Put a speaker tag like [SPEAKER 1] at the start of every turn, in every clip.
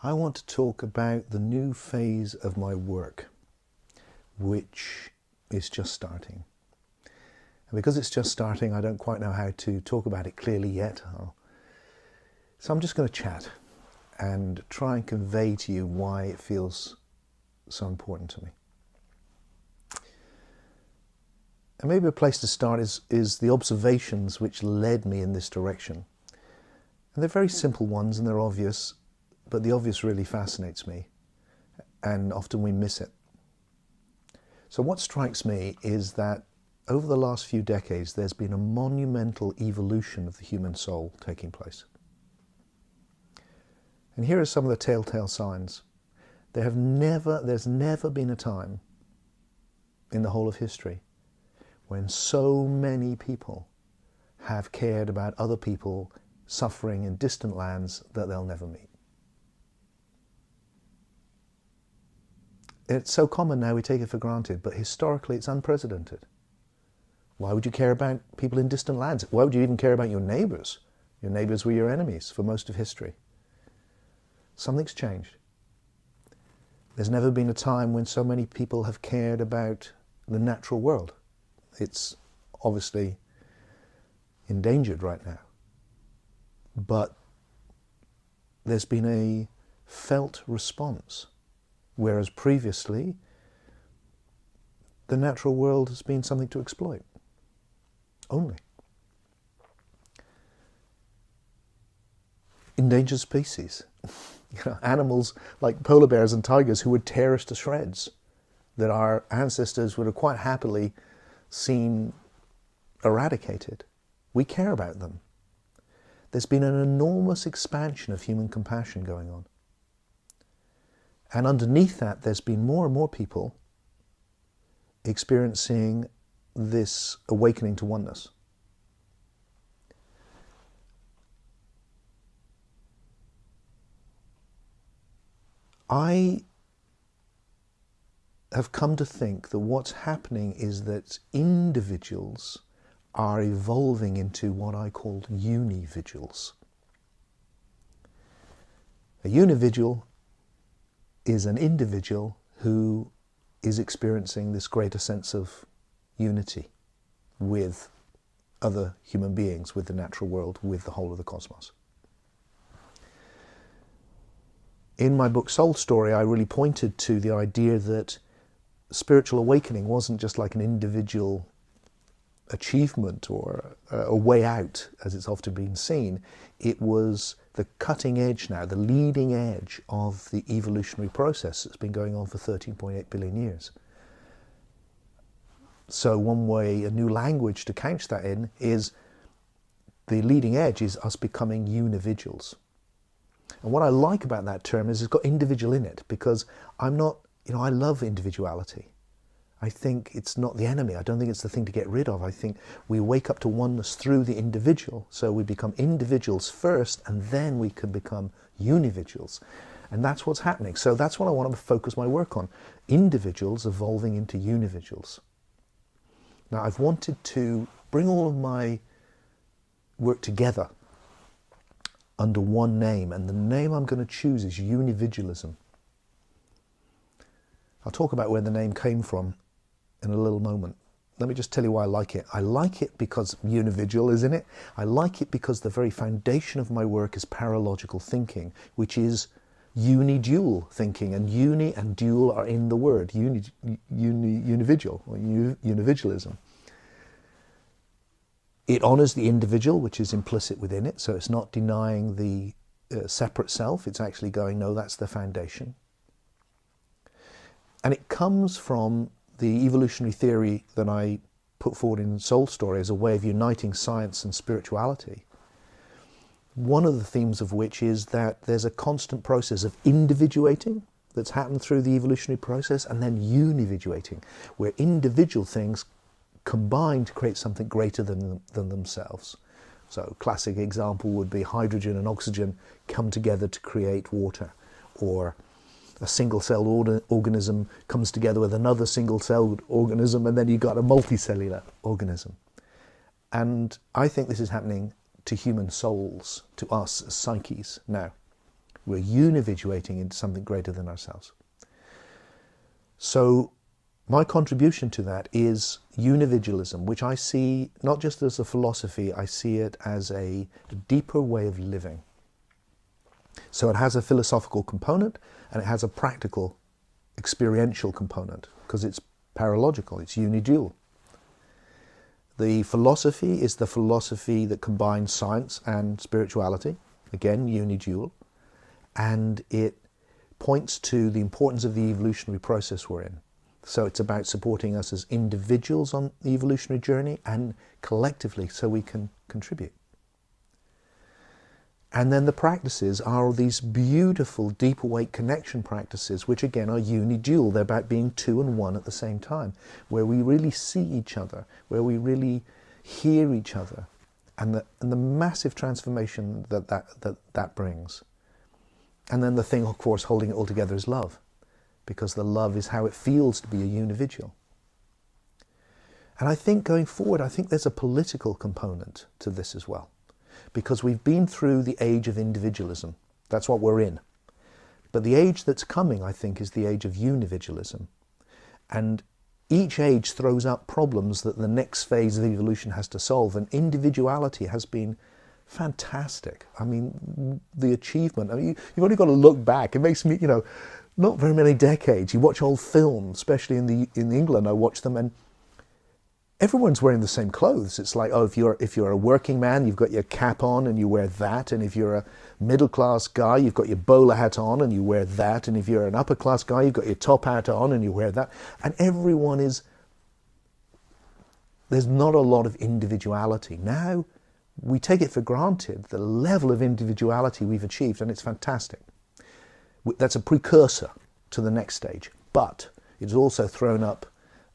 [SPEAKER 1] I want to talk about the new phase of my work, which is just starting. And because it's just starting, I don't quite know how to talk about it clearly yet. So I'm just going to chat and try and convey to you why it feels so important to me. And maybe a place to start is the observations which led me in this direction. And they're very simple ones and they're obvious, but the obvious really fascinates me, and often we miss it. So what strikes me is that over the last few decades there's been a monumental evolution of the human soul taking place. And here are some of the telltale signs. There's never been a time in the whole of history when so many people have cared about other people suffering in distant lands that they'll never meet. It's so common now we take it for granted, but historically it's unprecedented. Why would you care about people in distant lands? Why would you even care about your neighbours? Your neighbours were your enemies for most of history. Something's changed. There's never been a time when so many people have cared about the natural world. It's obviously endangered right now. But there's been a felt response, whereas previously the natural world has been something to exploit only. Endangered species. Animals like polar bears and tigers who would tear us to shreds, that our ancestors would have quite happily seen eradicated. We care about them. There's been an enormous expansion of human compassion going on. And underneath that, there's been more and more people experiencing this awakening to oneness. I have come to think that what's happening is that individuals are evolving into what I call unividuals. A unividual is an individual who is experiencing this greater sense of unity with other human beings, with the natural world, with the whole of the cosmos. In my book Soul Story, I really pointed to the idea that spiritual awakening wasn't just like an individual achievement or a way out, as it's often been seen. It was the cutting edge now, the leading edge of the evolutionary process that's been going on for 13.8 billion years. So one way, a new language to couch that in, is the leading edge is us becoming unividuals. And what I like about that term is it's got individual in it, because I'm not, I love individuality. I think it's not the enemy. I don't think it's the thing to get rid of. I think we wake up to oneness through the individual. So we become individuals first, and then we can become unividuals. And that's what's happening. So that's what I want to focus my work on. Individuals evolving into unividuals. Now, I've wanted to bring all of my work together under one name, and the name I'm going to choose is Unividualism. I'll talk about where the name came from in a little moment. Let me just tell you why I like it. I like it because unividual is in it. I like it because the very foundation of my work is paralogical thinking, which is unidual thinking, and uni and dual are in the word, unividual, or unividualism. It honours the individual, which is implicit within it, so it's not denying the separate self, it's actually going, no, that's the foundation. And it comes from the evolutionary theory that I put forward in Soul Story as a way of uniting science and spirituality. One of the themes of which is that there's a constant process of individuating that's happened through the evolutionary process, and then unividuating, where individual things combine to create something greater than themselves. So classic example would be hydrogen and oxygen come together to create water, or a single-celled organism comes together with another single-celled organism, and then you've got a multicellular organism. And I think this is happening to human souls, to us as psyches now. We're unividuating into something greater than ourselves. So my contribution to that is Unividualism, which I see not just as a philosophy, I see it as a deeper way of living. So it has a philosophical component and it has a practical, experiential component because it's paralogical, it's unidual. The philosophy is the philosophy that combines science and spirituality, again, unidual, and it points to the importance of the evolutionary process we're in. So it's about supporting us as individuals on the evolutionary journey and collectively so we can contribute. And then the practices are these beautiful deep awake connection practices, which again are unidual. They're about being two and one at the same time, where we really see each other, where we really hear each other, and the massive transformation that brings. And then the thing, of course, holding it all together is love, because the love is how it feels to be a unividual. And I think going forward, I think there's a political component to this as well. Because we've been through the age of individualism. That's what we're in. But the age that's coming, I think, is the age of unividualism. And each age throws up problems that the next phase of evolution has to solve. And individuality has been fantastic. I mean, the achievement. I mean, you've only got to look back. It makes me, not very many decades. You watch old films, especially in England, I watch them, and everyone's wearing the same clothes. It's like, oh, if you're a working man, you've got your cap on and you wear that. And if you're a middle-class guy, you've got your bowler hat on and you wear that. And if you're an upper-class guy, you've got your top hat on and you wear that. And everyone there's not a lot of individuality. Now, we take it for granted, the level of individuality we've achieved, and it's fantastic. That's a precursor to the next stage. But it's also thrown up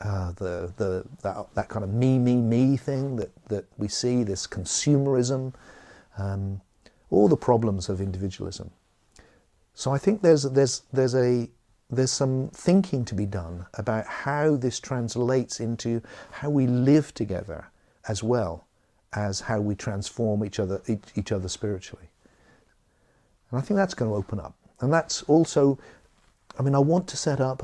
[SPEAKER 1] that kind of me thing that we see, this consumerism, all the problems of individualism. So I think there's some thinking to be done about how this translates into how we live together, as well as how we transform each other spiritually. And I think that's going to open up. And that's also, I'm going to set up,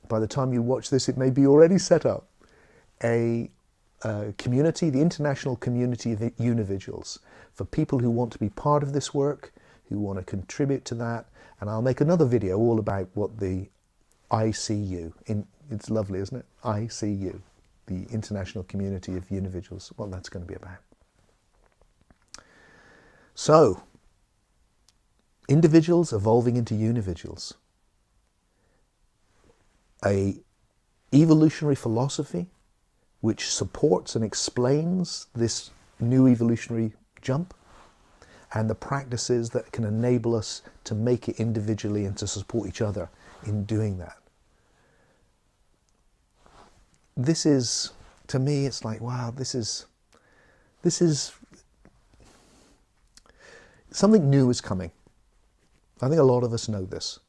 [SPEAKER 1] by the time you watch this, it may be already set up, a community, the international community of Unividuals, for people who want to be part of this work, who want to contribute to that. And I'll make another video all about what the ICU, it's lovely, isn't it? ICU, the International Community of Unividuals, what that's going to be about. So, individuals evolving into unividuals. A evolutionary philosophy which supports and explains this new evolutionary jump, and the practices that can enable us to make it individually and to support each other in doing that. This is, to me, it's like, wow, this is something new is coming. I think a lot of us know this.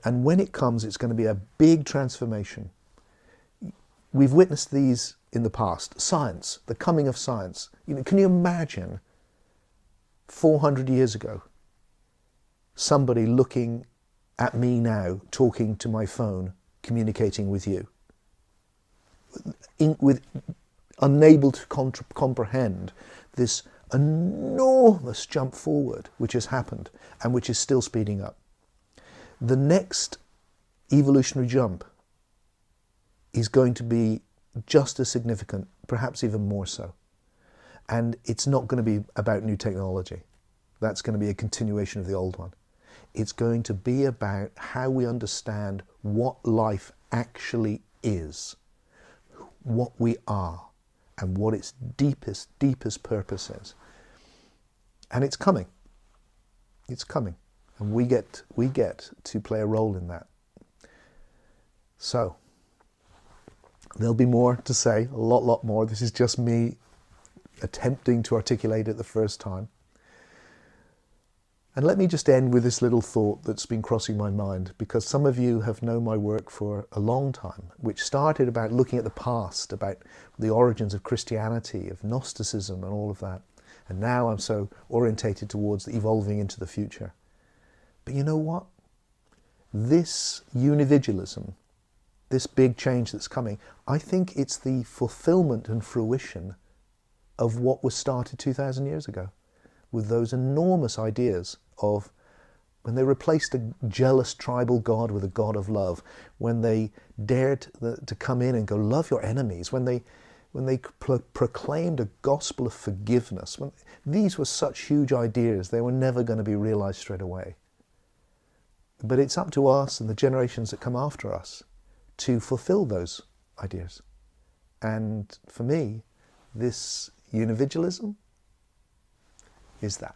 [SPEAKER 1] And when it comes, it's going to be a big transformation. We've witnessed these in the past. Science, the coming of science. Can you imagine 400 years ago, somebody looking at me now, talking to my phone, communicating with you, unable to comprehend this enormous jump forward which has happened and which is still speeding up. The next evolutionary jump is going to be just as significant, perhaps even more so. And it's not going to be about new technology. That's going to be a continuation of the old one. It's going to be about how we understand what life actually is, what we are, and what its deepest purpose is. And it's coming. It's coming. And we get to play a role in that. So, there'll be more to say, a lot more. This is just me attempting to articulate it the first time. And let me just end with this little thought that's been crossing my mind, because some of you have known my work for a long time, which started about looking at the past, about the origins of Christianity, of Gnosticism and all of that, and now I'm so orientated towards evolving into the future. But you know what? This unividualism, this big change that's coming, I think it's the fulfillment and fruition of what was started 2,000 years ago, with those enormous ideas of when they replaced a jealous tribal god with a god of love, when they dared to come in and go, love your enemies, when they proclaimed a gospel of forgiveness. These were such huge ideas, they were never going to be realized straight away. But it's up to us and the generations that come after us to fulfill those ideas. And for me, this unividualism is that.